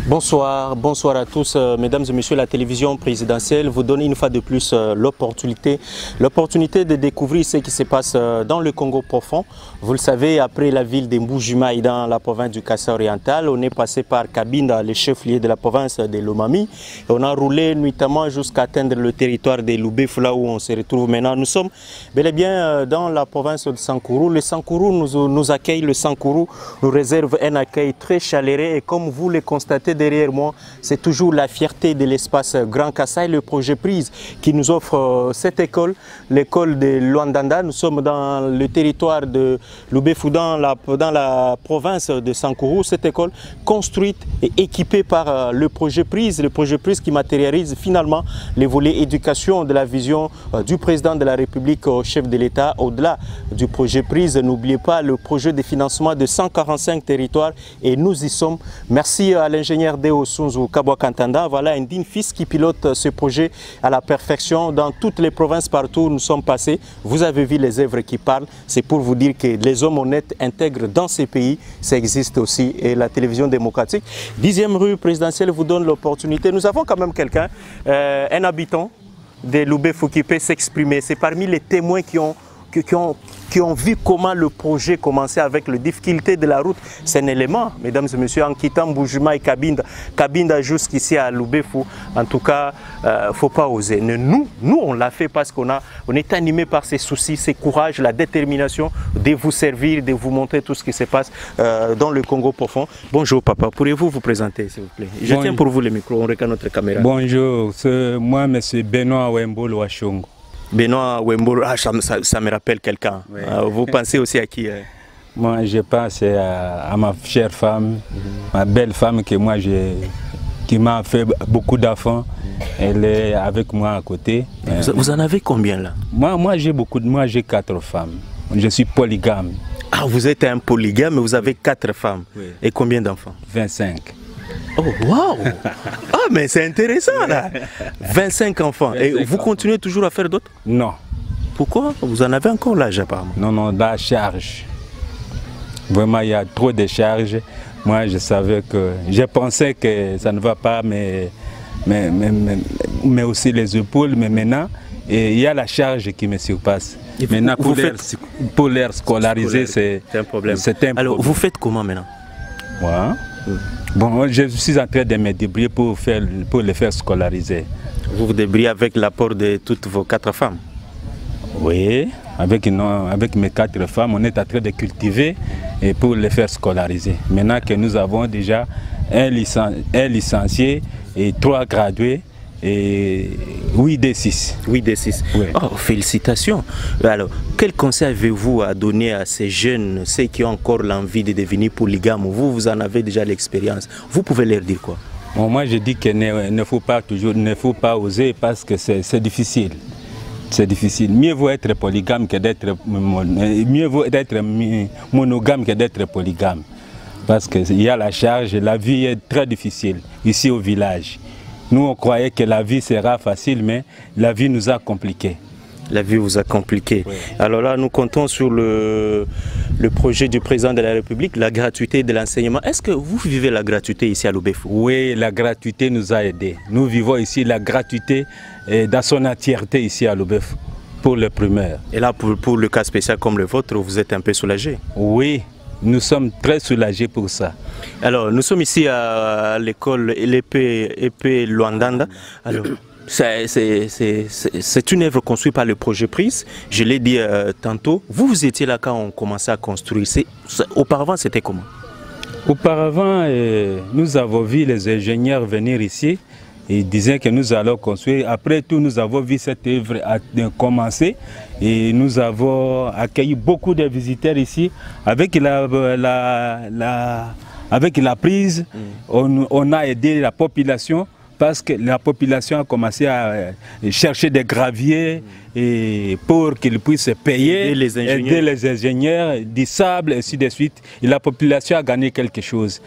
Bonsoir, bonsoir à tous, mesdames et messieurs. La télévision présidentielle vous donne une fois de plus l'opportunité de découvrir ce qui se passe dans le Congo profond. Vous le savez, après la ville de Mbujimayi dans la province du Kassai oriental, on est passé par Cabinda, le chef-lieu de la province de Lomami. Et on a roulé nuitamment jusqu'à atteindre le territoire de Lubefou, là où on se retrouve maintenant. Nous sommes bel et bien dans la province de Sankourou. Le Sankourou nous accueille, le Sankourou nous réserve un accueil très chaleureux et comme vous le constatez derrière moi, c'est toujours la fierté de l'espace Grand Kassai, le projet PRISE qui nous offre cette école, l'école de Luandanda. Nous sommes dans le territoire de Lubefou, dans la province de Sankourou. Cette école construite et équipée par le projet PRISE qui matérialise finalement les volets éducation de la vision du président de la République au chef de l'État. Au-delà du projet PRISE, n'oubliez pas le projet de financement de 145 territoires et nous y sommes. Merci à l'ingénieur Deo Sunzu Kabwakantanda. Voilà un digne fils qui pilote ce projet à la perfection dans toutes les provinces partout où nous sommes passés. Vous avez vu les œuvres qui parlent. C'est pour vous dire que les hommes honnêtes intègres dans ces pays, ça existe aussi. Et la télévision démocratique, 10e rue présidentielle vous donne l'opportunité. Nous avons quand même quelqu'un, un habitant de Lubefou qui peut s'exprimer. C'est parmi les témoins qui ont vu comment le projet commençait avec les difficultés de la route. C'est un élément, mesdames et messieurs, en quittant Mbujimayi et Cabinda jusqu'ici à Lubefou. En tout cas, il ne faut pas oser. Nous, on l'a fait parce qu'on est animé par ces soucis, ces courages, la détermination de vous servir, de vous montrer tout ce qui se passe dans le Congo profond. Bonjour papa, pourriez-vous vous présenter s'il vous plaît? Je tiens pour vous le micro, on regarde notre caméra. Bonjour, c'est moi, M. Benoît Wembolo Wachongo. Benoît Wembolo, ça me rappelle quelqu'un. Oui. Vous pensez aussi à qui? Moi, je pense à ma chère femme, ma belle femme qui m'a fait beaucoup d'enfants. Elle est avec moi à côté. Vous en avez combien là? Moi j'ai 4 femmes. Je suis polygame. Ah, vous êtes un polygame, mais vous avez 4 femmes. Oui. Et combien d'enfants? 25. Oh, waouh! Ah, mais c'est intéressant là! 25 enfants. 25 et vous continuez toujours à faire d'autres? Non. Pourquoi? Vous en avez encore l'âge apparemment? Non, la charge. Vraiment, il y a trop de charges. Moi, je pensais que ça ne va pas, mais aussi les épaules. Mais maintenant, il y a la charge qui me surpasse. Maintenant, pour les scolariser, c'est un problème. Alors, vous faites comment maintenant? Moi, bon, je suis en train de me débrouiller pour les faire scolariser. Vous vous débrouillez avec l'apport de toutes vos 4 femmes? Oui, avec mes 4 femmes, on est en train de cultiver et pour les faire scolariser. Maintenant que nous avons déjà un licencié et 3 gradués et 8 D6. 8 D6. Oui. Oh, félicitations. Alors, quel conseil avez-vous à donner à ces jeunes, ceux qui ont encore l'envie de devenir polygames? Vous en avez déjà l'expérience. Vous pouvez leur dire quoi? Bon, moi, je dis qu'il ne faut pas oser parce que c'est difficile. C'est difficile. Mieux vaut être polygame que d'être monogame que d'être polygame. Parce qu'il y a la charge, la vie est très difficile ici au village. Nous, on croyait que la vie sera facile, mais la vie nous a compliqué. La vie vous a compliqué. Oui. Alors là, nous comptons sur le projet du président de la République, la gratuité de l'enseignement. Est-ce que vous vivez la gratuité ici à Lubefou? Oui, la gratuité nous a aidés. Nous vivons ici la gratuité dans son entièreté ici à Lubefou pour le primaire. Et là, pour le cas spécial comme le vôtre, vous êtes un peu soulagé? Oui. Nous sommes très soulagés pour ça. Alors, nous sommes ici à l'école EP Luandanda. Alors, c'est une œuvre construite par le projet PRISE. Je l'ai dit tantôt. Vous étiez là quand on commençait à construire. Auparavant, c'était comment? Auparavant, nous avons vu les ingénieurs venir ici. Ils disaient que nous allons construire. Après tout, nous avons vu cette œuvre commencer et nous avons accueilli beaucoup de visiteurs ici. Avec la prise, on a aidé la population parce que la population a commencé à chercher des graviers et pour qu'ils puissent payer, aider les ingénieurs, du sable, et ainsi de suite. Et la population a gagné quelque chose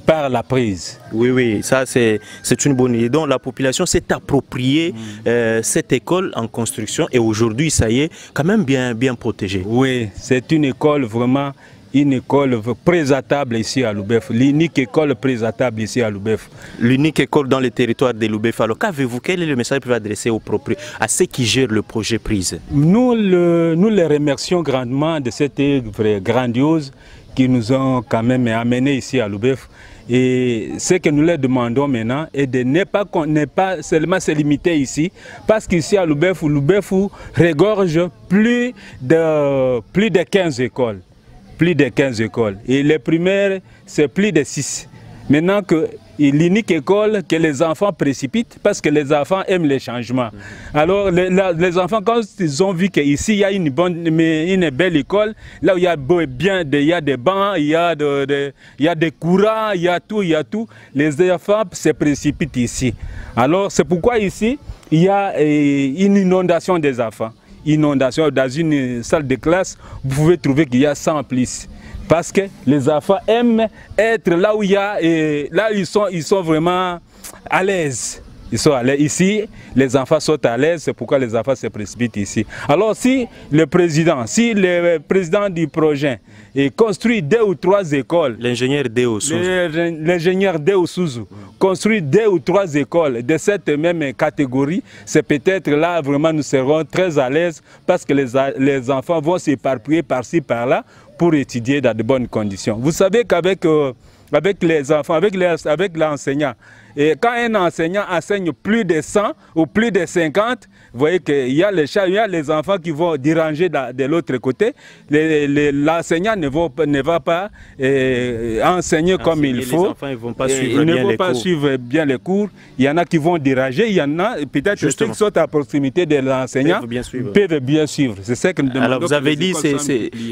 par la prise. Oui, ça c'est une bonne idée. Donc la population s'est appropriée cette école en construction et aujourd'hui, ça y est, quand même bien protégée. Oui, c'est une école vraiment une école présentable ici à Loubef, l'unique école présentable ici à Loubef. L'unique école dans le territoire de Loubef. Alors qu'avez-vous, quel est le message que vous adressez aux propriétaires, à ceux qui gèrent le projet Prise? Nous les remercions grandement de cette œuvre grandiose qui nous ont quand même amenés ici à Loubef. Et ce que nous leur demandons maintenant est de ne pas seulement se limiter ici, parce qu'ici à Loubef regorge plus de 15 écoles. Plus de 15 écoles. Et les primaires, c'est plus de 6. Maintenant que l'unique école que les enfants précipitent, parce que les enfants aiment les changements. Alors les enfants, quand ils ont vu qu'ici il y a une belle école, là où il y a des bancs, il y a des courants, il y a tout, les enfants se précipitent ici. Alors c'est pourquoi ici, il y a une inondation des enfants. Inondation dans une salle de classe, vous pouvez trouver qu'il y a 100 plus. Parce que les enfants aiment être là où il y a, et là ils sont vraiment à l'aise. Ils sont à l'aise. Ici, les enfants sont à l'aise, c'est pourquoi les enfants se précipitent ici. Alors si le président du projet construit 2 ou 3 écoles, l'ingénieur Deo Suzu construit 2 ou 3 écoles de cette même catégorie, c'est peut-être là vraiment nous serons très à l'aise, parce que les enfants vont s'éparpiller par-ci par-là pour étudier dans de bonnes conditions. Vous savez qu'avec les enfants, avec l'enseignant, et quand un enseignant enseigne plus de 100 ou plus de 50, vous voyez qu'il y a les enfants qui vont déranger de l'autre côté. L'enseignant ne va pas enseigner comme il faut. Les enfants ne vont pas suivre bien les cours. Il y en a qui vont déranger. Il y en a peut-être qui sont à proximité de l'enseignant peuvent bien suivre. C'est ça que nous demandons. Alors vous avez dit que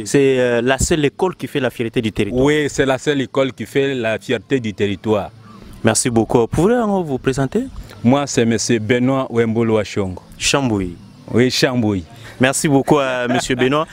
c'est la seule école qui fait la fierté du territoire. Oui, c'est la seule école qui fait la fierté du territoire. Merci beaucoup. Pouvez-vous vous présenter? Moi, c'est M. Benoît Wembolo Achongo. Chambouy. Oui, Chambouy. Merci beaucoup à M. Benoît.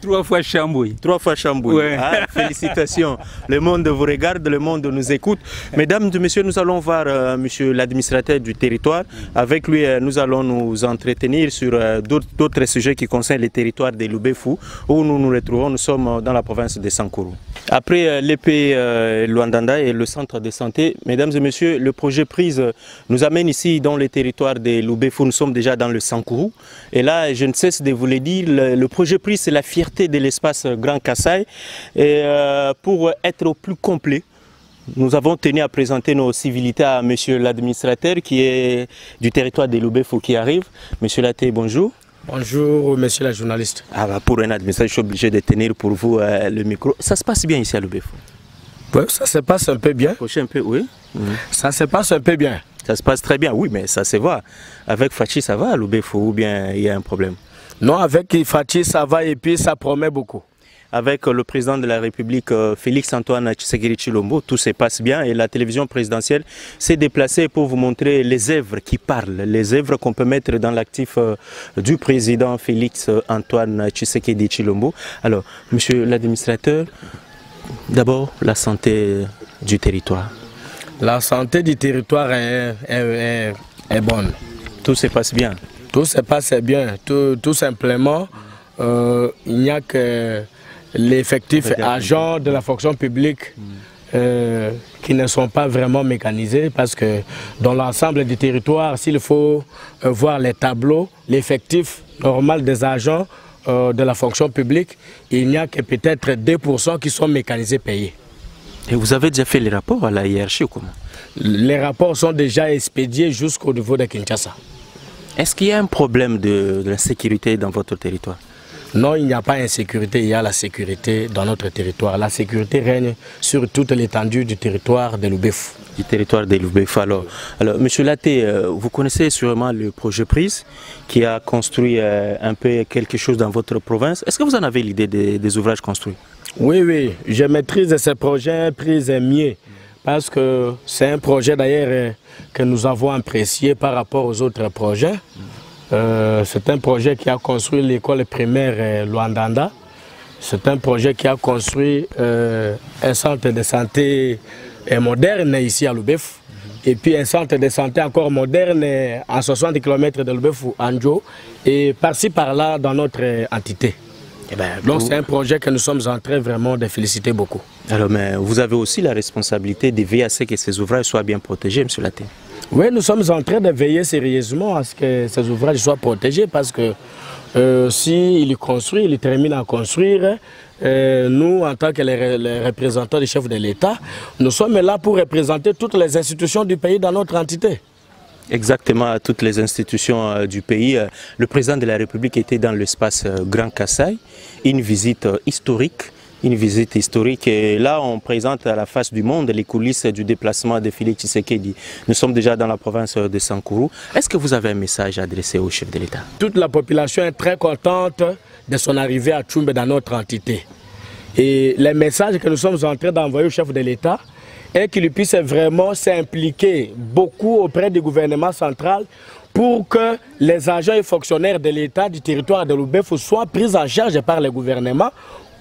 Trois fois Chambouy. 3 fois Chambouy. Ouais. Ah, félicitations. Le monde vous regarde, le monde nous écoute. Mesdames et messieurs, nous allons voir monsieur l'administrateur du territoire. Avec lui, nous allons nous entretenir sur d'autres sujets qui concernent les territoires de Loubefou, où nous nous retrouvons. Nous sommes dans la province de Sankourou. Après l'épée Luandanda et le centre de santé, mesdames et messieurs, le projet Prise nous amène ici dans les territoires de Loubefou. Nous sommes déjà dans le Sankourou. Et là, je ne cesse de vous le dire, le projet Prise, c'est la fierté de l'espace Grand Kassai. Et pour être au plus complet, nous avons tenu à présenter nos civilités à monsieur l'administrateur qui est du territoire de Loubefou qui arrive. Monsieur Laté, bonjour. Bonjour, monsieur la journaliste. Ah bah pour un administrateur, je suis obligé de tenir pour vous le micro. Ça se passe bien ici à Loubefou? Oui, ça se passe un peu bien. Un peu, oui. Ça se passe un peu bien. Ça se passe très bien, oui, mais ça se voit. Avec Fachi, ça va à Loubefou ou bien il y a un problème? Non, avec Fachi, ça va et puis ça promet beaucoup. Avec le président de la République, Félix-Antoine Tshisekedi Tshilombo, tout se passe bien et la télévision présidentielle s'est déplacée pour vous montrer les œuvres qui parlent, les œuvres qu'on peut mettre dans l'actif du président Félix-Antoine Tshisekedi Tshilombo. Alors, monsieur l'administrateur, d'abord la santé du territoire. La santé du territoire est bonne. Tout se passe bien. Tout se passe bien. Tout simplement, il n'y a que l'effectif agents de la fonction publique qui ne sont pas vraiment mécanisés, parce que dans l'ensemble du territoire, s'il faut voir les tableaux, l'effectif normal des agents de la fonction publique, il n'y a que peut-être 2% qui sont mécanisés payés. Et vous avez déjà fait les rapports à la hiérarchie ou comment? Les rapports sont déjà expédiés jusqu'au niveau de Kinshasa. Est-ce qu'il y a un problème de la sécurité dans votre territoire? Non, il n'y a pas d'insécurité, il y a la sécurité dans notre territoire. La sécurité règne sur toute l'étendue du territoire de Loubefou. Du territoire de Loubefou. Alors, monsieur Laté, vous connaissez sûrement le projet Prise qui a construit un peu quelque chose dans votre province. Est-ce que vous en avez l'idée des ouvrages construits? Oui, je maîtrise ce projet Prise mieux, parce que c'est un projet d'ailleurs que nous avons apprécié par rapport aux autres projets. C'est un projet qui a construit l'école primaire Luandanda. C'est un projet qui a construit un centre de santé moderne ici à Loubefou. Et puis un centre de santé encore moderne à 60 km de Loubefou, Anjo, et par-ci par-là dans notre entité. Donc c'est un projet que nous sommes en train vraiment de féliciter beaucoup. Alors, mais vous avez aussi la responsabilité de veiller à ce que ces ouvrages soient bien protégés, M. Laté. Oui, nous sommes en train de veiller sérieusement à ce que ces ouvrages soient protégés parce que s'il construit, il termine à construire, nous, en tant que les représentants des chefs de l'État, nous sommes là pour représenter toutes les institutions du pays dans notre entité. Exactement, à toutes les institutions du pays. Le président de la République était dans l'espace Grand Kassai, une visite historique. Et là, on présente à la face du monde les coulisses du déplacement de Félix Tshisekedi. Nous sommes déjà dans la province de Sankuru. Est-ce que vous avez un message adressé au chef de l'État? Toute la population est très contente de son arrivée à Tchoumbé dans notre entité. Et les messages que nous sommes en train d'envoyer au chef de l'État est qu'il puisse vraiment s'impliquer beaucoup auprès du gouvernement central pour que les agents et fonctionnaires de l'État du territoire de Lubefou soient pris en charge par le gouvernement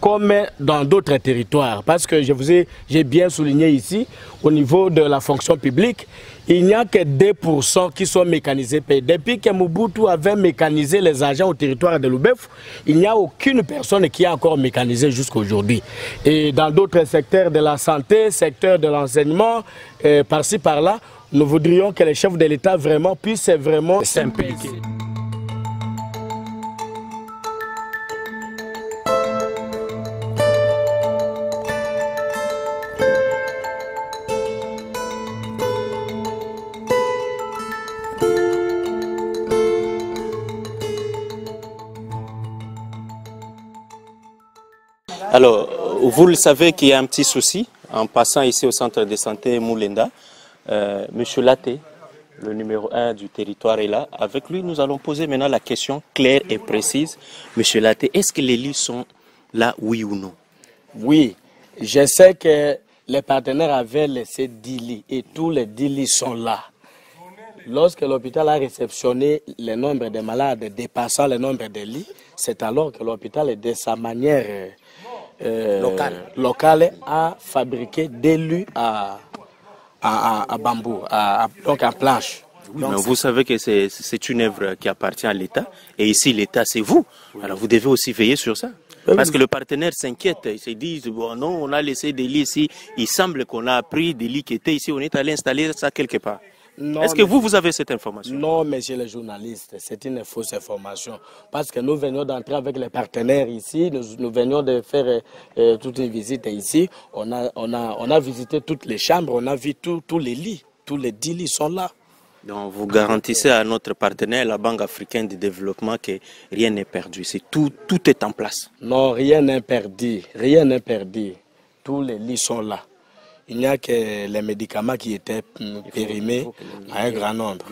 comme dans d'autres territoires. Parce que j'ai bien souligné ici, au niveau de la fonction publique, il n'y a que 2% qui sont mécanisés. Depuis que Mobutu avait mécanisé les agents au territoire de Lubefou, il n'y a aucune personne qui a encore mécanisé jusqu'à aujourd'hui. Et dans d'autres secteurs de la santé, secteur de l'enseignement, par-ci par-là, nous voudrions que les chefs de l'État vraiment puissent vraiment s'impliquer. Alors, vous le savez qu'il y a un petit souci en passant ici au centre de santé Moulenda. Monsieur Laté, le numéro 1 du territoire est là. Avec lui, nous allons poser maintenant la question claire et précise. Monsieur Laté, est-ce que les lits sont là, oui ou non? Oui, je sais que les partenaires avaient laissé 10 lits et tous les 10 lits sont là. Lorsque l'hôpital a réceptionné le nombre de malades dépassant le nombre de lits, c'est alors que l'hôpital, de sa manière locale, a fabriqué des lits à bambou, donc en planche. Oui, donc, mais vous savez que c'est une œuvre qui appartient à l'État et ici l'État c'est vous. Alors vous devez aussi veiller sur ça. Parce que le partenaire s'inquiète, ils se disent bon, non, on a laissé des lits ici, il semble qu'on a pris des lits qui étaient ici, on est allé installer ça quelque part. Est-ce que vous avez cette information? Non, monsieur le journaliste, c'est une fausse information. Parce que nous venions d'entrer avec les partenaires ici, nous venions de faire toute une visite ici. On a visité toutes les chambres, on a vu tous les lits. Tous les 10 lits sont là. Donc vous garantissez à notre partenaire, la Banque africaine de développement, que rien n'est perdu. Tout est en place. Non, rien n'est perdu. Rien n'est perdu. Tous les lits sont là. Il n'y a que les médicaments qui étaient périmés à un grand nombre.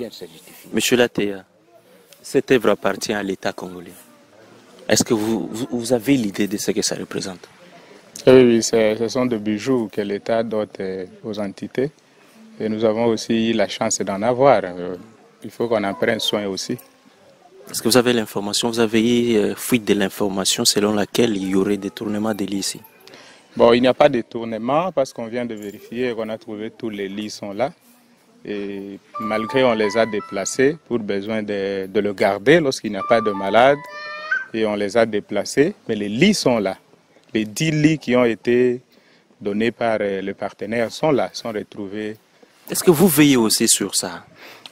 Monsieur Latéa, cette œuvre appartient à l'État congolais. Est-ce que vous avez l'idée de ce que ça représente? Oui, ce sont des bijoux que l'État dote aux entités. Et nous avons aussi la chance d'en avoir. Il faut qu'on en prenne soin aussi. Est-ce que vous avez l'information? Vous avez fuite de l'information selon laquelle il y aurait détournement des lits ici? Bon, il n'y a pas de détournement parce qu'on vient de vérifier et qu'on a trouvé tous les lits sont là. Et malgré on les a déplacés pour besoin de le garder lorsqu'il n'y a pas de malade. Et on les a déplacés, mais les lits sont là. Les 10 lits qui ont été donnés par le partenaire sont là, sont retrouvés. Est-ce que vous veillez aussi sur ça?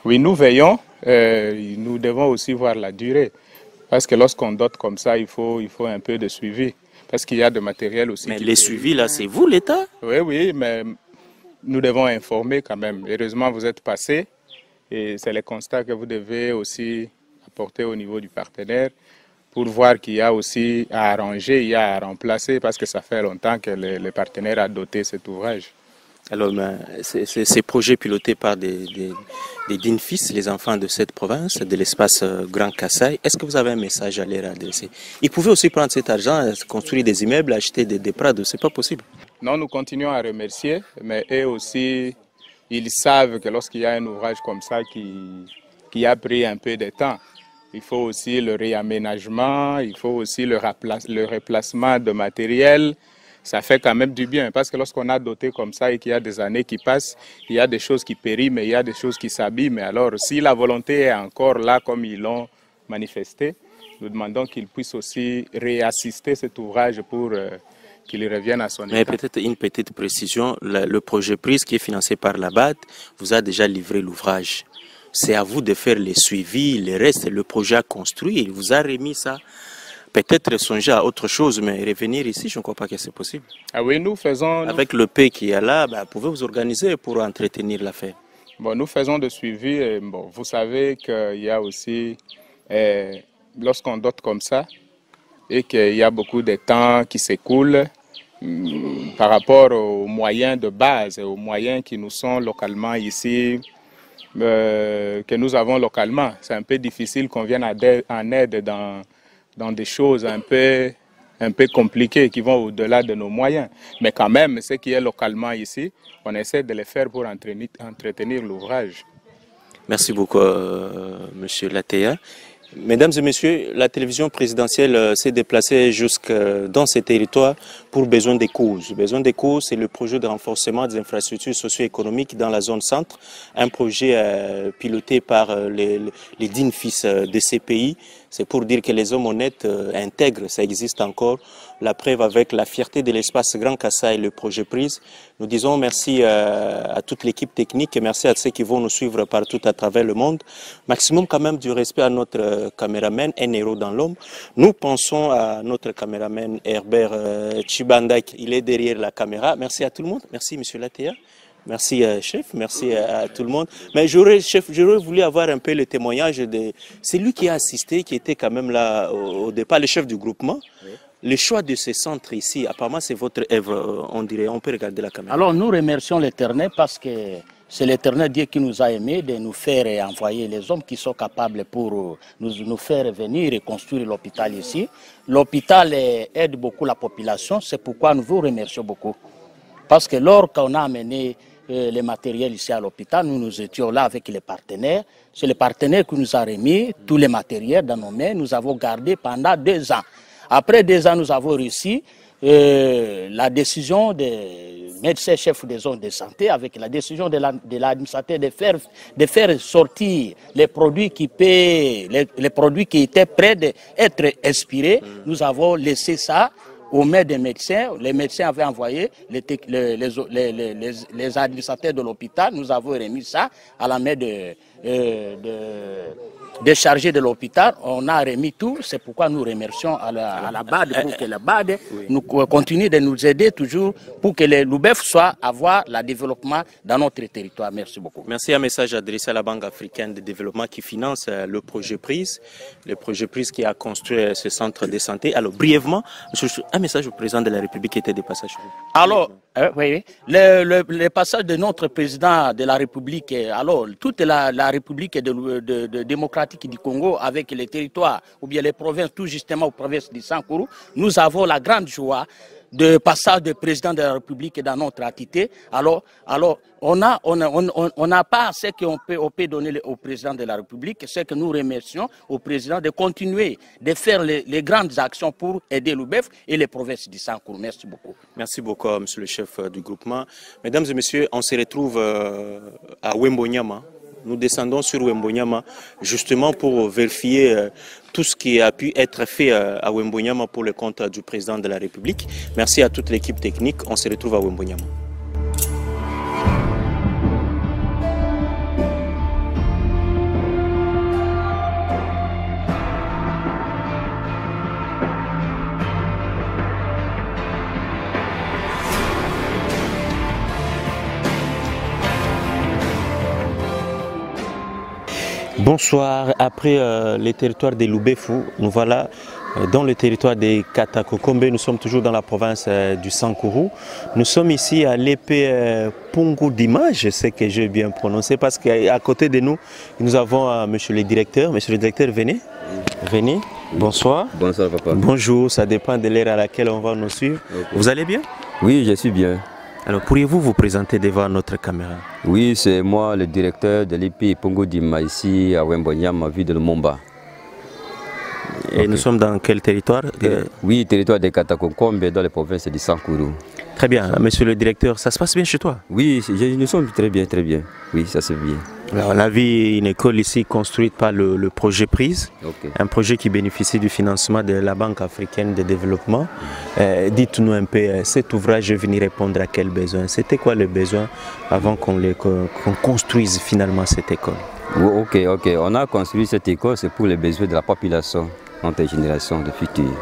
Oui, nous veillons. Nous devons aussi voir la durée. Parce que lorsqu'on dote comme ça, il faut un peu de suivi. Parce qu'il y a de matériel aussi. Mais les suivis, là, c'est vous, l'État? Oui, mais nous devons informer quand même. Heureusement, vous êtes passé. Et c'est le constat que vous devez aussi apporter au niveau du partenaire pour voir qu'il y a aussi à arranger, il y a à remplacer, parce que ça fait longtemps que le partenaire a doté cet ouvrage. Alors, ces projets pilotés par des dignes fils, les enfants de cette province, de l'espace Grand Kassai, est-ce que vous avez un message à leur adresser? Ils pouvaient aussi prendre cet argent, construire des immeubles, acheter des prades, c'est pas possible. Non, nous continuons à remercier, mais eux aussi, ils savent que lorsqu'il y a un ouvrage comme ça qui a pris un peu de temps, il faut aussi le réaménagement, il faut aussi le replacement de matériel. Ça fait quand même du bien parce que lorsqu'on a doté comme ça et qu'il y a des années qui passent, il y a des choses qui périment, mais il y a des choses qui s'abîment. Alors si la volonté est encore là comme ils l'ont manifesté, nous demandons qu'il puisse aussi réassister cet ouvrage pour qu'il revienne à son état. Mais peut-être une petite précision, le projet PRISE qui est financé par la BAD vous a déjà livré l'ouvrage. C'est à vous de faire les suivis, le reste, le projet a construit, il vous a remis ça. Peut-être songer à autre chose, mais revenir ici, je ne crois pas que c'est possible. Ah oui, nous faisons... Avec le P qui est là, vous pouvez vous organiser pour entretenir l'affaire. Bon, nous faisons des suivis. Et, bon, vous savez qu'il y a aussi, lorsqu'on dote comme ça, et qu'il y a beaucoup de temps qui s'écoule par rapport aux moyens de base, aux moyens qui nous sont localement ici, que nous avons localement. C'est un peu difficile qu'on vienne en aide dans des choses un peu compliquées qui vont au-delà de nos moyens. Mais quand même, ce qui est localement ici, on essaie de les faire pour entretenir l'ouvrage. Merci beaucoup, Monsieur Latéa. Mesdames et messieurs, la télévision présidentielle s'est déplacée jusque dans ces territoires pour besoin des causes. Besoin des causes, c'est le projet de renforcement des infrastructures socio-économiques dans la zone centre, un projet piloté par les dignes fils de ces pays. C'est pour dire que les hommes honnêtes intègres, ça existe encore. La preuve avec la fierté de l'espace Grand Kassai et le projet PRISE. Nous disons merci à toute l'équipe technique et merci à ceux qui vont nous suivre partout à travers le monde. Maximum quand même du respect à notre caméraman, un héros dans l'homme. Nous pensons à notre caméraman Herbert Chibandak, il est derrière la caméra. Merci à tout le monde. Merci Monsieur Latéa. Merci chef, merci à tout le monde. Mais j'aurais voulu avoir un peu le témoignage de celui qui a assisté, qui était quand même là au départ, le chef du groupement. Oui. Le choix de ce centre ici, apparemment c'est votre œuvre, on dirait, on peut regarder la caméra. Alors nous remercions l'Éternel parce que c'est l'Éternel Dieu qui nous a aimés de nous faire envoyer les hommes qui sont capables pour nous faire venir et construire l'hôpital ici. L'hôpital aide beaucoup la population, c'est pourquoi nous vous remercions beaucoup. Parce que lorsqu'on a amené les matériels ici à l'hôpital, nous étions là avec les partenaires. C'est le partenaire qui nous a remis tous les matériels dans nos mains. Nous avons gardé pendant 2 ans. Après 2 ans, nous avons réussi la décision des médecins chefs des zones de santé avec la décision de l'administrateur de faire sortir les produits qui les produits qui étaient prêts d'être expirés. Nous avons laissé ça aux mains des médecins. Les médecins avaient envoyé les administrateurs de l'hôpital. Nous avons remis ça à la main des chargés de l'hôpital. On a remis tout. C'est pourquoi nous remercions à la BAD pour que la BAD nous continue de nous aider toujours pour que le Loubef soit avoir le développement dans notre territoire. Merci beaucoup. Merci. Un message adressé à la Banque africaine de développement qui finance le projet PRISE. Le projet PRISE qui a construit ce centre de santé. Alors brièvement, un message au président de la République qui était de passage. Alors, oui, le passage de notre président de la République, alors toute la République de démocratique du Congo avec les territoires ou bien les provinces, tout justement aux provinces du Sankourou, nous avons la grande joie de passage du président de la République dans notre entité. Alors on n'a pas ce qu'on peut donner au président de la République, c'est que nous remercions au président de continuer de faire les grandes actions pour aider l'Oubef et les provinces du Sankourou. Merci beaucoup. Merci beaucoup, monsieur le chef du groupement. Mesdames et messieurs, on se retrouve à Wembonyama. Nous descendons sur Wembonyama justement pour vérifier tout ce qui a pu être fait à Wembonyama pour le compte du président de la République. Merci à toute l'équipe technique. On se retrouve à Wembonyama. Bonsoir, après les territoires des Loubefou, nous voilà dans le territoire des Katakokombe. Nous sommes toujours dans la province du Sankourou. Nous sommes ici à l'épée Pongo Dima, je sais que j'ai bien prononcé, parce qu'à côté de nous, nous avons monsieur le directeur. Monsieur le directeur, venez. Venez. Bonsoir. Bonsoir papa. Bonjour, ça dépend de l'heure à laquelle on va nous suivre. Okay. Vous allez bien? Oui, je suis bien. Alors, pourriez-vous vous présenter devant notre caméra? Oui, c'est moi le directeur de l'épée Pongo Dima ici à Wembonyama, ville de Lumumba. Et nous sommes dans quel territoire? Oui, territoire des Katakokombe dans les provinces du Sankourou. Très bien. Monsieur le directeur, ça se passe bien chez toi? Oui, nous sommes très bien, très bien. Oui, ça se passe bien. Alors, on a vu une école ici construite par le projet PRISE, un projet qui bénéficie du financement de la Banque africaine de développement. Dites-nous un peu, cet ouvrage est venu répondre à quel besoin? C'était quoi le besoin avant qu'on construise finalement cette école? Ok. On a construit cette école, c'est pour les besoins de la population, notre génération de futurs.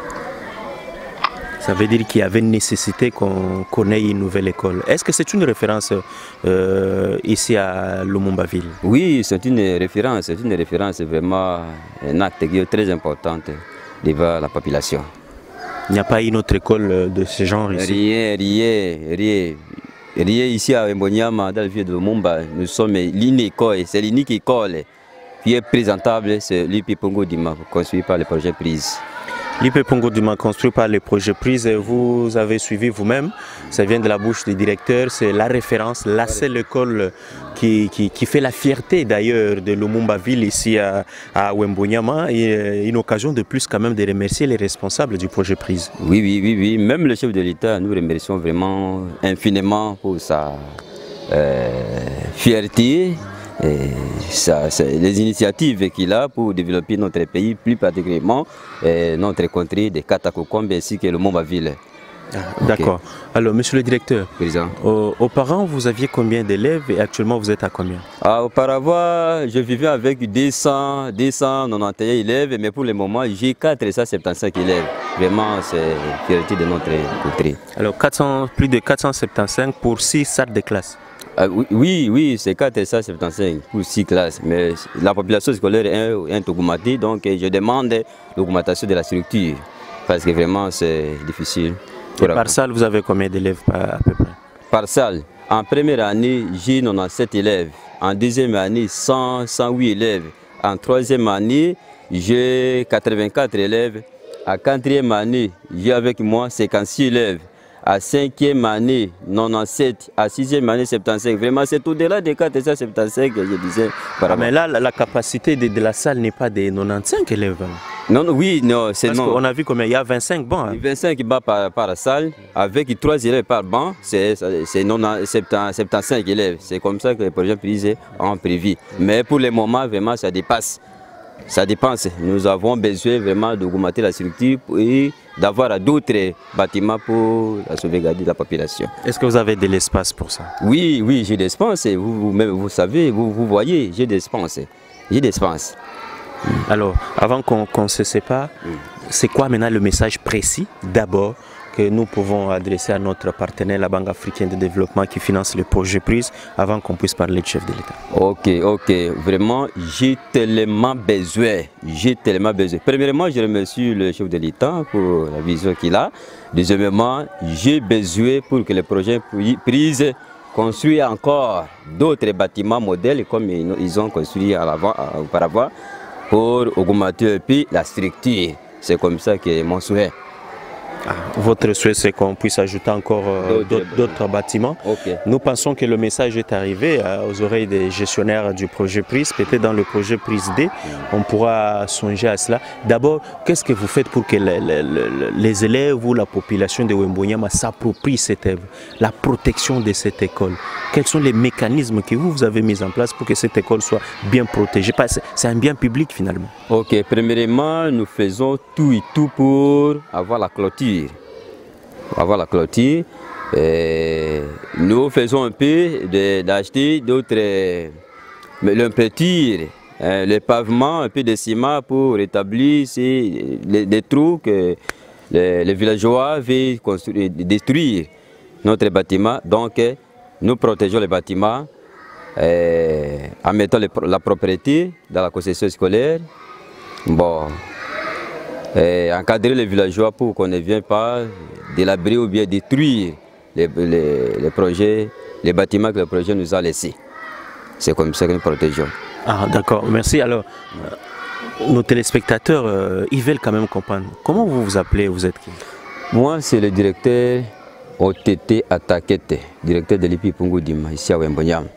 Ça veut dire qu'il y avait une nécessité qu'on ait une nouvelle école. Est-ce que c'est une référence ici à Lumumba-Ville? Oui, c'est une référence, vraiment un acte qui est très important devant la population. Il n'y a pas une autre école de ce genre ici? Rien ici à Mbonyama, dans le vieux de Lumumba. Nous sommes une école, c'est l'unique école qui est présentable, c'est l'IP Pongo Dima, construit par le projet PRISE. L'IP Pongo Dima construit par le projet PRISE, vous avez suivi vous-même, ça vient de la bouche du directeur, c'est la référence, la seule école qui fait la fierté d'ailleurs de Lumumba-Ville ici à Wembonyama, et une occasion de plus quand même de remercier les responsables du projet PRISE. Oui, même le chef de l'État, nous remercions vraiment infiniment pour sa fierté. Les initiatives qu'il a pour développer notre pays, plus particulièrement notre contrée de Katakokombe ainsi que le Lumumba-Ville. D'accord. Alors, monsieur le directeur, Président. Auparavant, vous aviez combien d'élèves et actuellement vous êtes à combien? Auparavant, je vivais avec 291 élèves, mais pour le moment, j'ai 475 élèves. Vraiment, c'est la fierté de notre contrée. Alors, plus de 475 pour 6 salles de classe? Oui, c'est 475 pour 6 classes, mais la population scolaire est augmentée, donc je demande l'augmentation de la structure, parce que vraiment c'est difficile. Et par salle, vous avez combien d'élèves à peu près? Par salle, en première année, j'ai 97 élèves, en deuxième année, 108 élèves, en troisième année, j'ai 84 élèves, en quatrième année, j'ai avec moi 56 élèves. À cinquième année, 97, à sixième année, 75. Vraiment, c'est au-delà des 475 que je disais. Mais là, la capacité de la salle n'est pas de 95 élèves. Non, c'est non. Parce qu'on a vu combien? Il y a 25 bancs. Hein. 25 bancs par salle, avec 3 élèves par banc, c'est 75 élèves. C'est comme ça que les projets PRISE ont prévu. Mais pour le moment, vraiment, ça dépasse. Ça dépense. Nous avons besoin vraiment d'augmenter la structure et d'avoir d'autres bâtiments pour la sauvegarder de la population. Est-ce que vous avez de l'espace pour ça? Oui, j'ai de l'espace. Vous savez, vous voyez, j'ai de l'espace. Alors, avant qu'on se sépare, c'est quoi maintenant le message précis d'abord que nous pouvons adresser à notre partenaire, la Banque africaine de développement qui finance le projet PRISE, avant qu'on puisse parler du chef de l'État? Ok, vraiment, j'ai tellement besoin. Premièrement, je remercie le chef de l'État pour la vision qu'il a. Deuxièmement, j'ai besoin pour que le projet PRISE construise encore d'autres bâtiments modèles comme ils ont construit auparavant pour augmenter un peu la structure. C'est comme ça que mon souhait. Votre souhait, c'est qu'on puisse ajouter encore d'autres bâtiments. Nous pensons que le message est arrivé aux oreilles des gestionnaires du projet PRISE. Peut-être dans le projet PRISE D, on pourra songer à cela. D'abord, qu'est-ce que vous faites pour que les élèves ou la population de Wembonyama s'approprient cette œuvre, la protection de cette école? Quels sont les mécanismes que vous avez mis en place pour que cette école soit bien protégée? C'est un bien public finalement. Premièrement, nous faisons tout et tout pour avoir la clôture. Nous faisons un peu d'acheter d'autres, l'impeture, les pavements, un peu de ciment pour rétablir les trous que les villageois veulent détruire notre bâtiment. Donc, nous protégeons les bâtiments en mettant la propriété dans la concession scolaire. Encadrer les villageois pour qu'on ne vienne pas délabrer ou bien détruire les bâtiments que le projet nous a laissés. C'est comme ça que nous protégeons. D'accord, merci. Alors, nos téléspectateurs, ils veulent quand même comprendre. Comment vous vous appelez? Vous êtes qui? Moi, c'est le directeur OTT Atakete, directeur de l'IP Pongo Dima, ici à Wembonyama.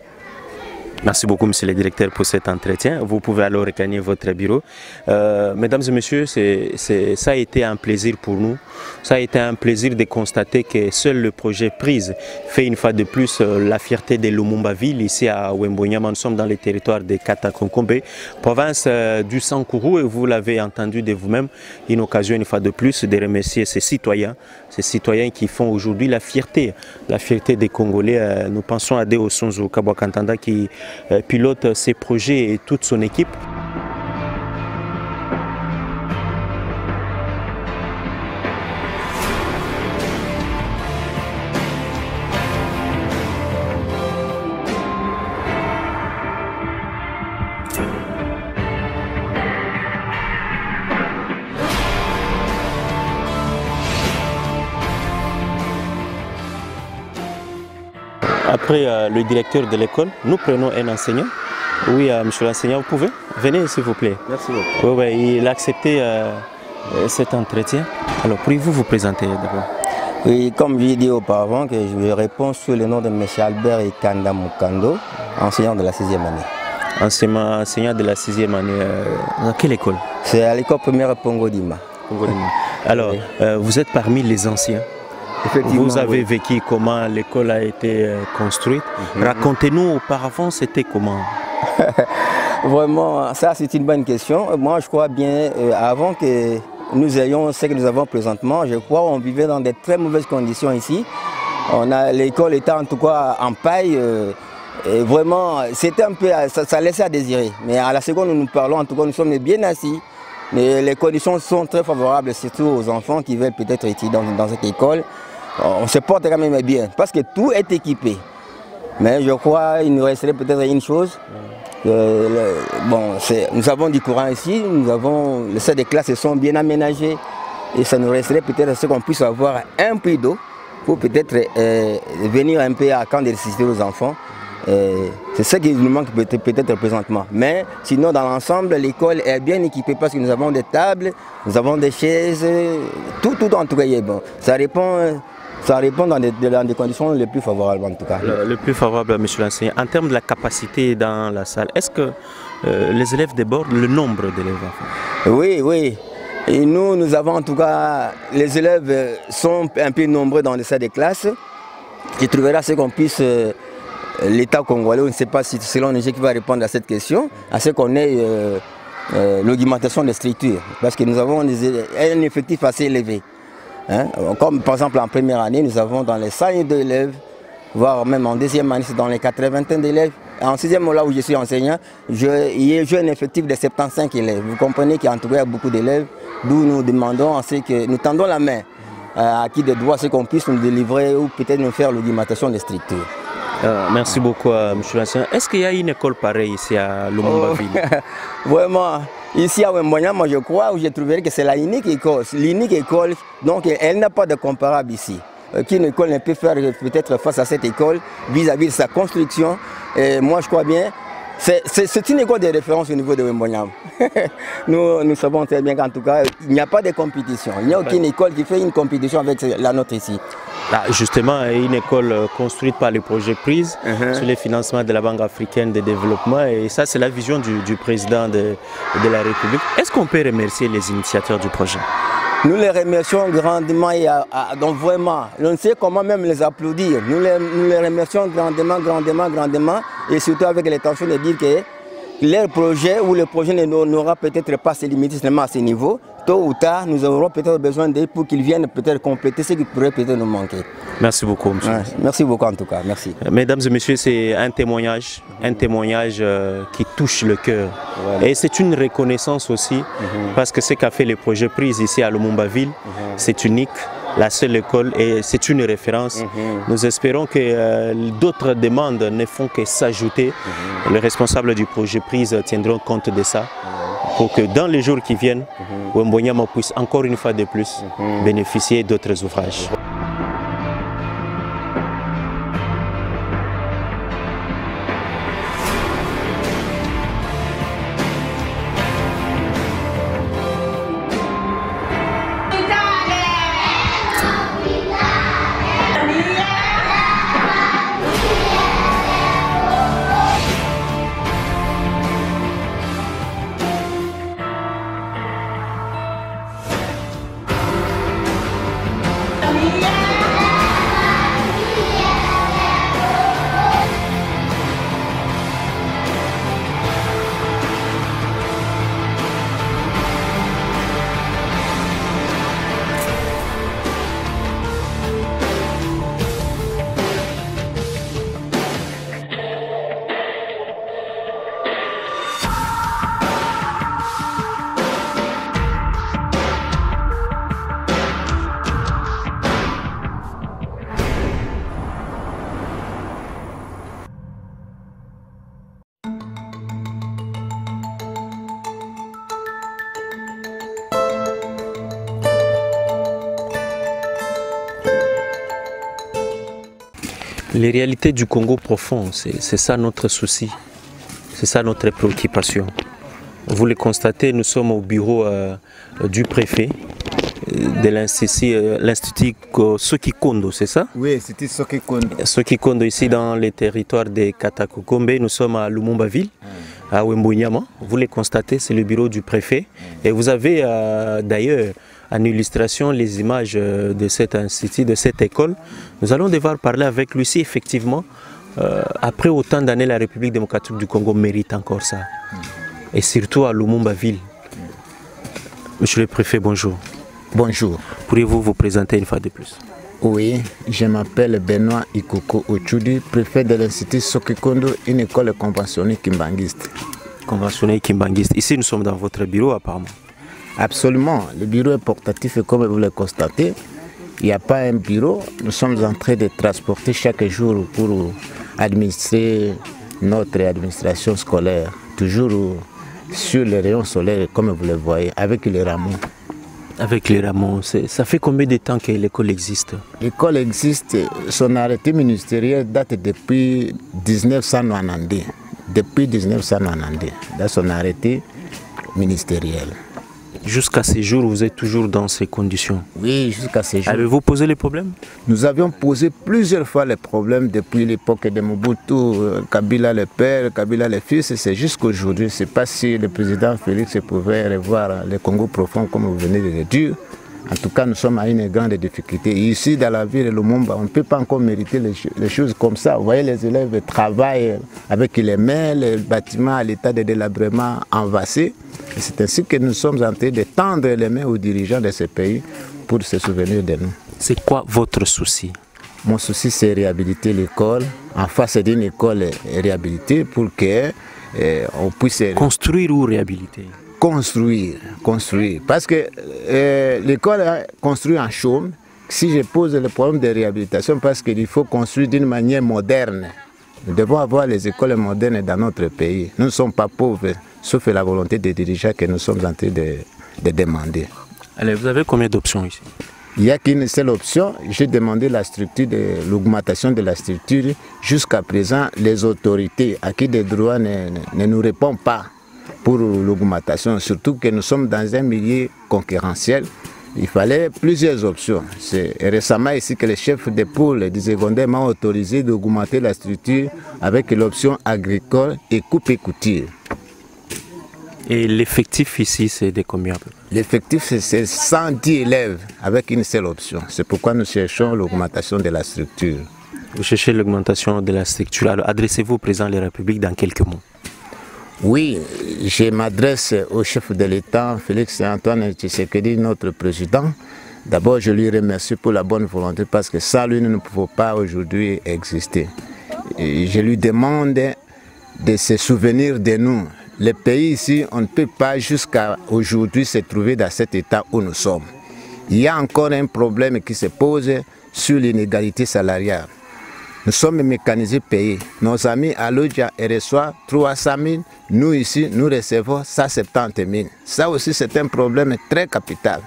Merci beaucoup, monsieur le directeur, pour cet entretien. Vous pouvez alors regagner votre bureau. Mesdames et messieurs, ça a été un plaisir pour nous. Ça a été un plaisir de constater que seul le projet Prise fait une fois de plus la fierté de Lumumba-Ville, ici à Wembonyama. Nous sommes dans les territoires de Katakokombe, province du Sankourou, et vous l'avez entendu de vous-même, une occasion une fois de plus de remercier ces citoyens qui font aujourd'hui la fierté des Congolais. Nous pensons à Deo Sonzo Kabwakantanda qui pilote ses projets et toute son équipe. Après le directeur de l'école, nous prenons un enseignant. Oui, monsieur l'enseignant, vous pouvez? Venez s'il vous plaît. Merci beaucoup. Oui, il a accepté cet entretien. Alors, pourriez-vous vous présenter d'abord? Oui, comme je l'ai dit auparavant, que je réponds sous le nom de M. Albert Ikanda Mukando, enseignant de la 6e année. Enseignant de la 6e année, dans quelle école? C'est à l'école primaire Pongodima. Alors, vous êtes parmi les anciens. Vous avez vécu comment l'école a été construite. Racontez-nous auparavant, c'était comment? Vraiment, ça c'est une bonne question. Moi je crois bien, avant que nous ayons ce que nous avons présentement, je crois qu'on vivait dans de très mauvaises conditions ici. L'école était en tout cas en paille. Et vraiment, c'était un peu, ça laissait à désirer. Mais à la seconde où nous parlons, en tout cas nous sommes bien assis. Mais les conditions sont très favorables, surtout aux enfants qui veulent peut-être étudier dans cette école. On se porte quand même bien, parce que tout est équipé. Mais je crois qu'il nous resterait peut-être une chose. Nous avons du courant ici, les salles de classe sont bien aménagées. Et ça nous resterait peut-être à ce qu'on puisse avoir un puits d'eau pour peut-être venir un peu à camp d'électricité aux enfants. C'est ce qui nous manque peut-être présentement. Mais sinon, dans l'ensemble, l'école est bien équipée parce que nous avons des tables, nous avons des chaises, tout en tout cas est bon. Ça répond dans des conditions les plus favorables en tout cas. Le plus favorable, monsieur l'enseignant. En termes de la capacité dans la salle, est-ce que les élèves débordent le nombre d'élèves? Oui. Et nous avons en tout cas, les élèves sont un peu nombreux dans les salles de classe. Il trouvera ce qu'on puisse, l'État congolais, on ne sait pas si c'est l'ONG qui va répondre à cette question, à ce qu'on ait l'augmentation des structures. Parce que nous avons un effectif assez élevé. Hein? Comme par exemple en première année, nous avons dans les 102 élèves, voire même en deuxième année, c'est dans les 80 d'élèves. En sixième, là où je suis enseignant, j'ai un effectif de 75 élèves. Vous comprenez qu'il y a en tout cas beaucoup d'élèves, d'où nous demandons, nous tendons la main à qui de droit, ce qu'on puisse nous délivrer ou peut-être nous faire l'augmentation des structures. Merci beaucoup, monsieur l'enseignant. Est-ce qu'il y a une école pareille ici à Lumumba-Ville? Vraiment, ici à Wembonyama, je crois, où je trouverai que c'est la unique école. L'unique école, donc elle n'a pas de comparable ici. Qu'une école ne peut faire peut-être face à cette école vis-à-vis de sa construction. Et moi, je crois bien, c'est une école de référence au niveau de Wembonyama. nous savons très bien qu'en tout cas, il n'y a pas de compétition. Il n'y a aucune école qui fait une compétition avec la nôtre ici. Là, justement, une école construite par le projet Prise sur les financements de la Banque africaine de développement. Et ça, c'est la vision du président de la République. Est-ce qu'on peut remercier les initiateurs du projet? Nous les remercions grandement et donc vraiment, on ne sait comment même les applaudir. Nous les remercions grandement et surtout avec l'intention de dire que leur projet ou le projet n'aura peut-être pas se limiter seulement à ce niveau. Tôt ou tard, nous aurons peut-être besoin d'eux pour qu'ils viennent peut-être compléter ce qui pourrait peut-être nous manquer. Merci beaucoup, monsieur. Ouais, merci beaucoup en tout cas, merci. Mesdames et messieurs, c'est un témoignage qui touche le cœur. Voilà. Et c'est une reconnaissance aussi, parce que ce qu'a fait le projet Prise ici à Lumumba-Ville, c'est unique. La seule école et c'est une référence. Nous espérons que d'autres demandes ne font que s'ajouter. Les responsables du projet Prise tiendront compte de ça pour que dans les jours qui viennent, Wembonyama puisse encore une fois de plus bénéficier d'autres ouvrages. Les réalités du Congo profond, c'est ça notre souci, c'est ça notre préoccupation. Vous le constatez, nous sommes au bureau du préfet de l'Institut Soki Kondo, c'est ça? Oui, c'était Soki Kondo. Soki Kondo, ici dans les territoires de Katakokombe, nous sommes à Lumumba-Ville, à Wembonyama. Vous le constatez, c'est le bureau du préfet. Et vous avez d'ailleurs en illustration les images de cet institut, de cette école. Nous allons devoir parler avec lui si effectivement, après autant d'années, la République démocratique du Congo mérite encore ça. Et surtout à Lumumba-Ville. Monsieur le préfet, bonjour. Bonjour. Pourriez-vous vous présenter une fois de plus? Oui, je m'appelle Benoît Ikoko Ochudi, préfet de l'Institut Soki Kondo, une école conventionnée kimbanguiste. Conventionnée kimbanguiste. Ici, nous sommes dans votre bureau apparemment. Absolument. Le bureau est portatif et comme vous le constatez, il n'y a pas un bureau. Nous sommes en train de transporter chaque jour pour administrer notre administration scolaire. Toujours sur les rayons solaires, comme vous le voyez, avec les rameaux. Avec les rameaux, ça fait combien de temps que l'école existe? L'école existe, son arrêté ministériel date depuis 1990. Depuis 1990, dans son arrêté ministériel. Jusqu'à ces jours, vous êtes toujours dans ces conditions? Oui, jusqu'à ces jours. Avez-vous posé les problèmes? Nous avions posé plusieurs fois les problèmes depuis l'époque de Mobutu, Kabila le père, Kabila le fils. C'est jusqu'aujourd'hui. Je ne sais pas si le président Félix pouvait revoir le Congo profond comme vous venez de le dire. En tout cas, nous sommes à une grande difficulté. Ici, dans la ville de Lumumba, on ne peut pas encore mériter les choses comme ça. Vous voyez, les élèves travaillent avec les mains, les bâtiments à l'état de délabrement envasé. C'est ainsi que nous sommes en train de tendre les mains aux dirigeants de ce pays pour se souvenir de nous. C'est quoi votre souci? Mon souci, c'est réhabiliter l'école, en face d'une école réhabilitée pour qu'on puisse... Construire ou réhabiliter? Construire. Parce que l'école est construite en chaume. Si je pose le problème de réhabilitation, parce qu'il faut construire d'une manière moderne. Nous devons avoir les écoles modernes dans notre pays. Nous ne sommes pas pauvres, sauf la volonté des dirigeants que nous sommes en train de demander. Allez, vous avez combien d'options ici? Il n'y a qu'une seule option. J'ai demandé l'augmentation de la structure. Jusqu'à présent, les autorités à qui des droits ne nous répondent pas pour l'augmentation, surtout que nous sommes dans un milieu concurrentiel. Il fallait plusieurs options. C'est récemment ici que le chef de pôle du secondaire m'a autorisé d'augmenter la structure avec l'option agricole et coupe et couture. Et l'effectif ici, c'est de combien? L'effectif, c'est 110 élèves avec une seule option. C'est pourquoi nous cherchons l'augmentation de la structure. Vous cherchez l'augmentation de la structure. Alors, adressez-vous au président de la République dans quelques mots. Oui, je m'adresse au chef de l'État, Félix Antoine Tshisekedi, notre président. D'abord, je lui remercie pour la bonne volonté parce que sans lui, nous ne pouvons pas aujourd'hui exister. Et je lui demande de se souvenir de nous. Le pays ici, on ne peut pas jusqu'à aujourd'hui se trouver dans cet état où nous sommes. Il y a encore un problème qui se pose sur l'inégalité salariale. Nous sommes mécanisés payés. Nos amis à Lodja reçoivent 300 000. Nous ici, nous recevons 170 000. Ça aussi, c'est un problème très capital.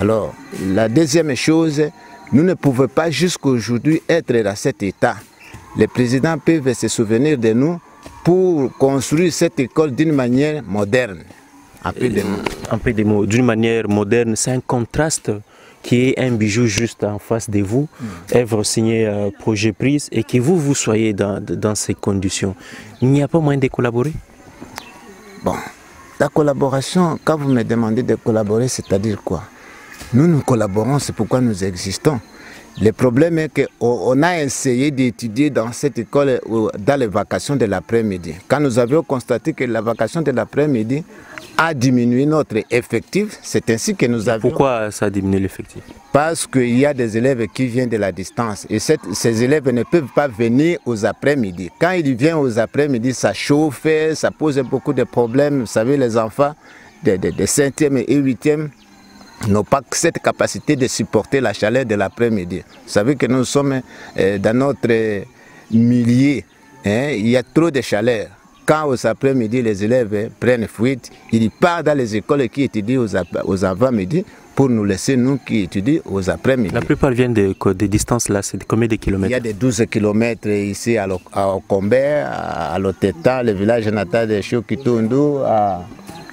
Alors, la deuxième chose, nous ne pouvons pas jusqu'à aujourd'hui être dans cet état. Les présidents peuvent se souvenir de nous pour construire cette école d'une manière moderne. Un peu de mots. D'une manière moderne, c'est un contraste qui est un bijou juste en face de vous, œuvre signée Projet Prise, et que vous soyez dans ces conditions. Il n'y a pas moyen de collaborer? Bon, la collaboration, quand vous me demandez de collaborer, c'est-à-dire quoi? Nous collaborons, c'est pourquoi nous existons. Le problème est qu'on a essayé d'étudier dans cette école dans les vacations de l'après-midi. Quand nous avions constaté que la vacation de l'après-midi a diminué notre effectif, c'est ainsi que nous avions... Pourquoi ça a diminué l'effectif? Parce qu'il y a des élèves qui viennent de la distance et ces élèves ne peuvent pas venir aux après-midi. Quand ils viennent aux après-midi, ça chauffe, ça pose beaucoup de problèmes. Vous savez, les enfants de 5e et 8e n'ont pas cette capacité de supporter la chaleur de l'après-midi. Vous savez que nous sommes dans notre milieu, il y a trop de chaleur. Quand aux après-midi les élèves prennent fuite, ils partent dans les écoles qui étudient aux avant-midi pour nous laisser, nous qui étudions, aux après-midi. La plupart viennent des distances là, c'est combien de kilomètres? Il y a des 12 km ici à Okombe, à Loteta, le village natal de Chokitundu,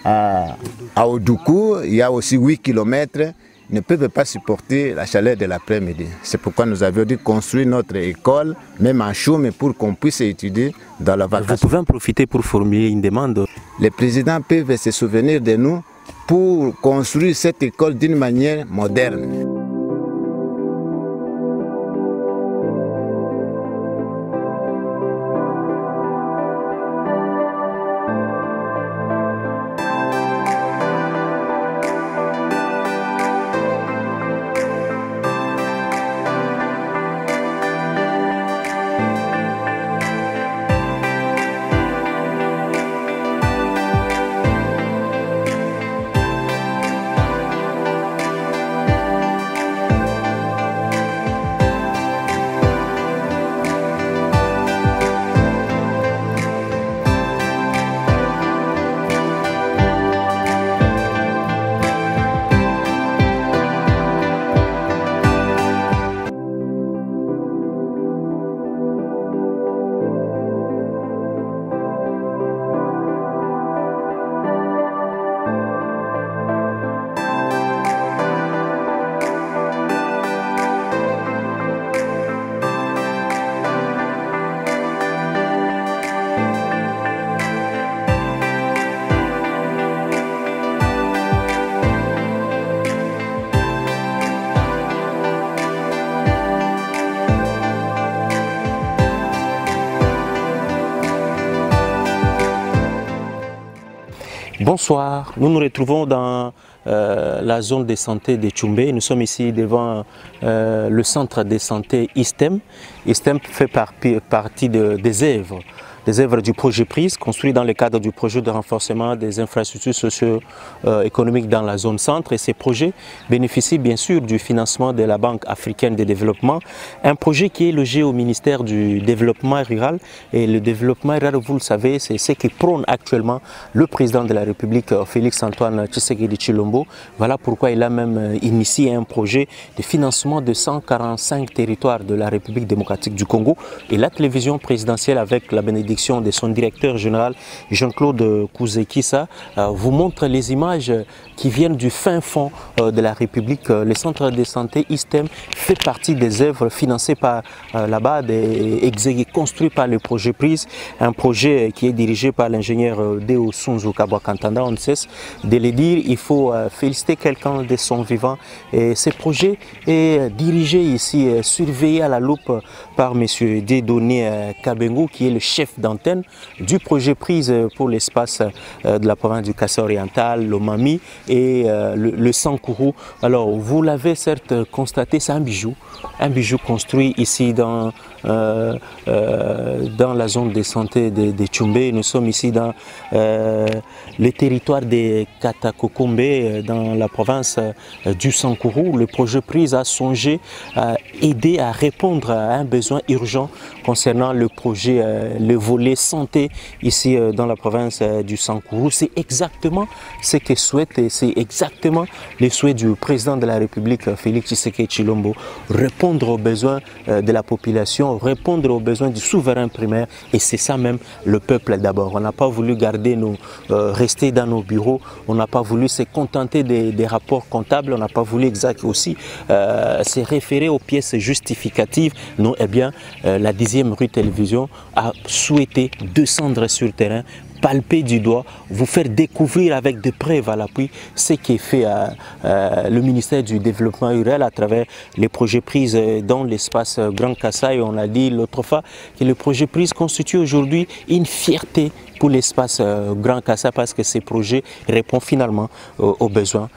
à Odoukou, il y a aussi 8 km. Ne peuvent pas supporter la chaleur de l'après-midi. C'est pourquoi nous avions dû construire notre école, même en chôme, pour qu'on puisse étudier dans la vacation. Vous pouvez en profiter pour formuler une demande. Les présidents peuvent se souvenir de nous pour construire cette école d'une manière moderne. Bonsoir, nous nous retrouvons dans la zone de santé de Tchoumbé. Nous sommes ici devant le centre de santé ISTEM. ISTEM fait partie des œuvres du projet PRISE, construit dans le cadre du projet de renforcement des infrastructures socio-économiques dans la zone centre. Et ces projets bénéficient bien sûr du financement de la Banque africaine de développement, un projet qui est logé au ministère du développement rural. Et le développement rural, vous le savez, c'est ce qui prône actuellement le président de la République, Félix-Antoine Tshisekedi Tshilombo. Voilà pourquoi il a même initié un projet de financement de 145 territoires de la République démocratique du Congo. Et la télévision présidentielle, avec la bénédiction de son directeur général Jean-Claude Kouzekissa, vous montre les images qui viennent du fin fond de la République. Le centre de santé ISTEM fait partie des œuvres financées par là-bas et construit par le projet PRISE, un projet qui est dirigé par l'ingénieur Deo Sunzu Kabwakantanda. On ne cesse de le dire, il faut féliciter quelqu'un de son vivant. Et ce projet est dirigé ici, surveillé à la loupe par M. Dieudonné Kabengu, qui est le chef d'antenne du projet PRISE pour l'espace de la province du Kassai oriental, l'Omami et le Sankourou. Alors, vous l'avez certes constaté, c'est un bijou construit ici dans la zone de santé de Tchoumbé. Nous sommes ici dans le territoire de Katakokombe, dans la province du Sankourou. Le projet PRISE a songé à aider à répondre à un besoin urgent concernant le projet, le volet santé ici dans la province du Sankourou. C'est exactement ce que souhaite et c'est exactement le souhait du président de la République, Félix Tshisekedi Tshilombo, répondre aux besoins de la population, répondre aux besoins du souverain primaire, et c'est ça même le peuple d'abord. On n'a pas voulu rester dans nos bureaux, on n'a pas voulu se contenter des rapports comptables, on n'a pas voulu aussi se référer aux pièces justificatives. Non, eh bien, la 10e rue Télévision a souhaité descendre sur le terrain, palper du doigt, vous faire découvrir avec des preuves à l'appui ce qui est fait le ministère du développement rural à travers les projets PRISE dans l'espace Grand Kassai. On a dit l'autre fois que le projet PRISE constitue aujourd'hui une fierté pour l'espace Grand Kassai parce que ces projets répondent finalement aux besoins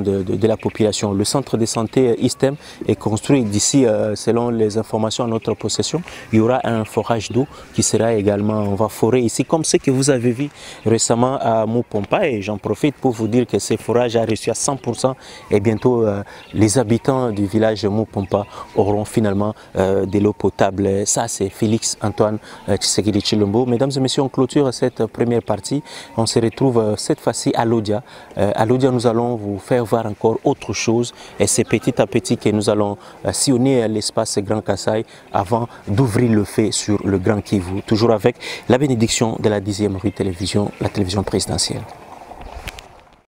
de la population. Le centre de santé ISTEM est construit d'ici, selon les informations à notre possession, il y aura un forage d'eau qui sera également, on va forer ici, comme ce que vous avez vu récemment à Moupompa, et j'en profite pour vous dire que ce forage a reçu à 100% et bientôt les habitants du village de Moupompa auront finalement de l'eau potable. Ça c'est Félix-Antoine Tshisekedi Tshilombo. Mesdames et messieurs, on clôture cette première partie. On se retrouve cette fois-ci à Lodja. À Lodja, nous allons vous faire voir encore autre chose. Et c'est petit à petit que nous allons sillonner l'espace Grand Kasaï avant d'ouvrir le feu sur le Grand Kivu. Toujours avec la bénédiction de la 10e rue télévision, la télévision présidentielle.